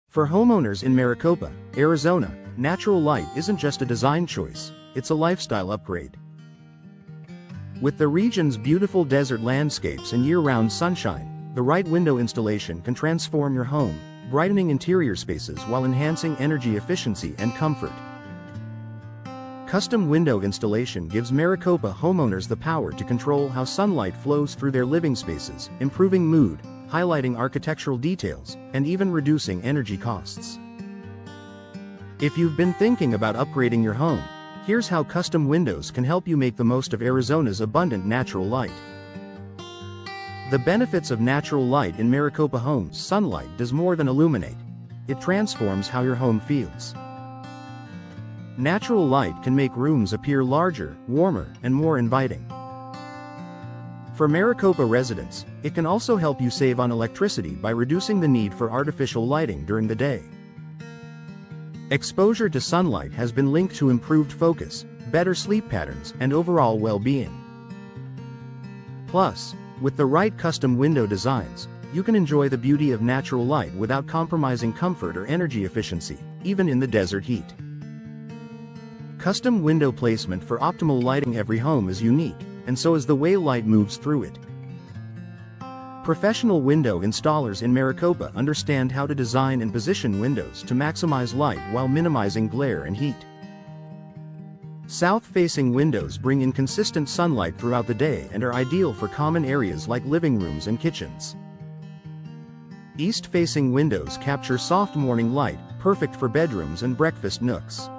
For homeowners in Maricopa, Arizona, natural light isn't just a design choice, it's a lifestyle upgrade. With the region's beautiful desert landscapes and year-round sunshine, the right window installation can transform your home, brightening interior spaces while enhancing energy efficiency and comfort. Custom window installation gives Maricopa homeowners the power to control how sunlight flows through their living spaces, improving mood, highlighting architectural details, and even reducing energy costs. If you've been thinking about upgrading your home, here's how custom windows can help you make the most of Arizona's abundant natural light. The benefits of natural light in Maricopa homes. Sunlight does more than illuminate. It transforms how your home feels. Natural light can make rooms appear larger, warmer, and more inviting. For Maricopa residents, it can also help you save on electricity by reducing the need for artificial lighting during the day. Exposure to sunlight has been linked to improved focus, better sleep patterns, and overall well-being. Plus, with the right custom window designs, you can enjoy the beauty of natural light without compromising comfort or energy efficiency, even in the desert heat. Custom window placement for optimal lighting. Every home is unique, and so is the way light moves through it. Professional window installers in Maricopa understand how to design and position windows to maximize light while minimizing glare and heat. South-facing windows bring in consistent sunlight throughout the day and are ideal for common areas like living rooms and kitchens. East-facing windows capture soft morning light, perfect for bedrooms and breakfast nooks.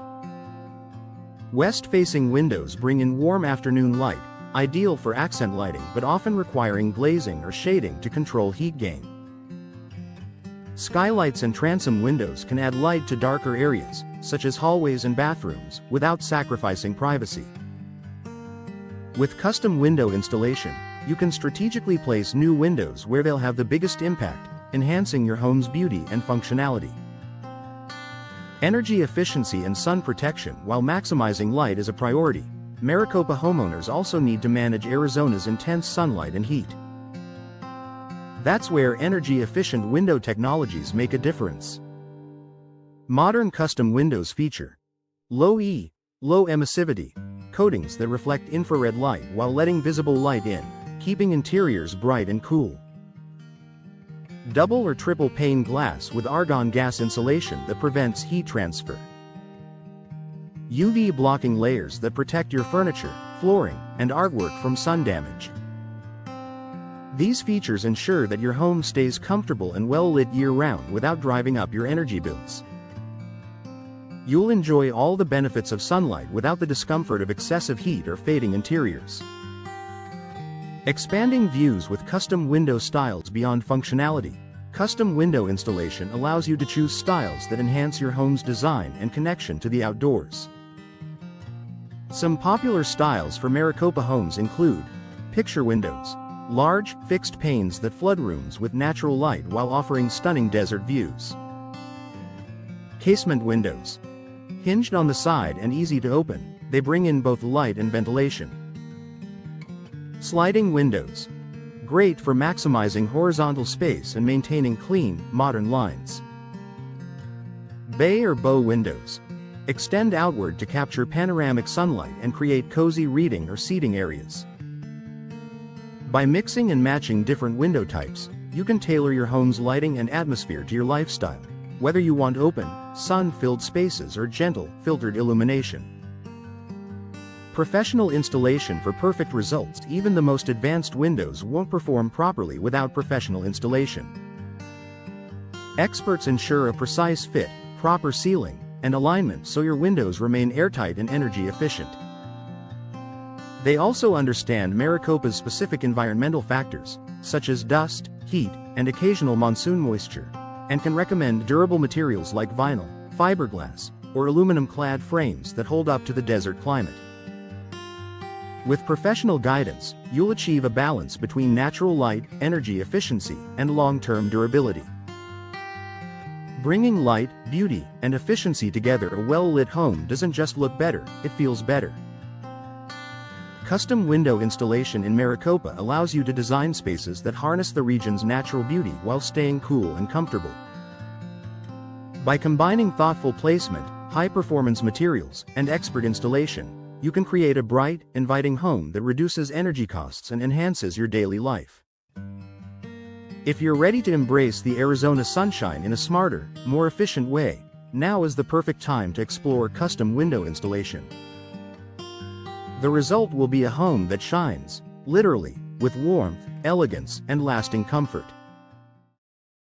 West-facing windows bring in warm afternoon light, ideal for accent lighting but often requiring glazing or shading to control heat gain. Skylights and transom windows can add light to darker areas, such as hallways and bathrooms, without sacrificing privacy. With custom window installation, you can strategically place new windows where they'll have the biggest impact, enhancing your home's beauty and functionality. Energy efficiency and sun protection. While maximizing light is a priority, Maricopa homeowners also need to manage Arizona's intense sunlight and heat. That's where energy-efficient window technologies make a difference. Modern custom windows feature low emissivity coatings that reflect infrared light while letting visible light in, keeping interiors bright and cool. Double or triple pane glass with argon gas insulation that prevents heat transfer. UV blocking layers that protect your furniture, flooring, and artwork from sun damage. These features ensure that your home stays comfortable and well lit year-round without driving up your energy bills. You'll enjoy all the benefits of sunlight without the discomfort of excessive heat or fading interiors. Expanding views with custom window styles. Beyond functionality, custom window installation allows you to choose styles that enhance your home's design and connection to the outdoors. Some popular styles for Maricopa homes include picture windows, large, fixed panes that flood rooms with natural light while offering stunning desert views. Casement windows. Hinged on the side and easy to open, they bring in both light and ventilation. Sliding windows. Great for maximizing horizontal space and maintaining clean, modern lines. Bay or bow windows. Extend outward to capture panoramic sunlight and create cozy reading or seating areas. By mixing and matching different window types, you can tailor your home's lighting and atmosphere to your lifestyle, whether you want open, sun-filled spaces or gentle, filtered illumination. Professional installation for perfect results. Even the most advanced windows won't perform properly without professional installation. Experts ensure a precise fit, proper sealing, and alignment so your windows remain airtight and energy efficient. They also understand Maricopa's specific environmental factors, such as dust, heat, and occasional monsoon moisture, and can recommend durable materials like vinyl, fiberglass, or aluminum-clad frames that hold up to the desert climate. With professional guidance, you'll achieve a balance between natural light, energy efficiency, and long-term durability. Bringing light, beauty, and efficiency together. A well-lit home doesn't just look better, it feels better. Custom window installation in Maricopa allows you to design spaces that harness the region's natural beauty while staying cool and comfortable. By combining thoughtful placement, high-performance materials, and expert installation, you can create a bright, inviting home that reduces energy costs and enhances your daily life. If you're ready to embrace the Arizona sunshine in a smarter, more efficient way, now is the perfect time to explore custom window installation. The result will be a home that shines, literally, with warmth, elegance, and lasting comfort.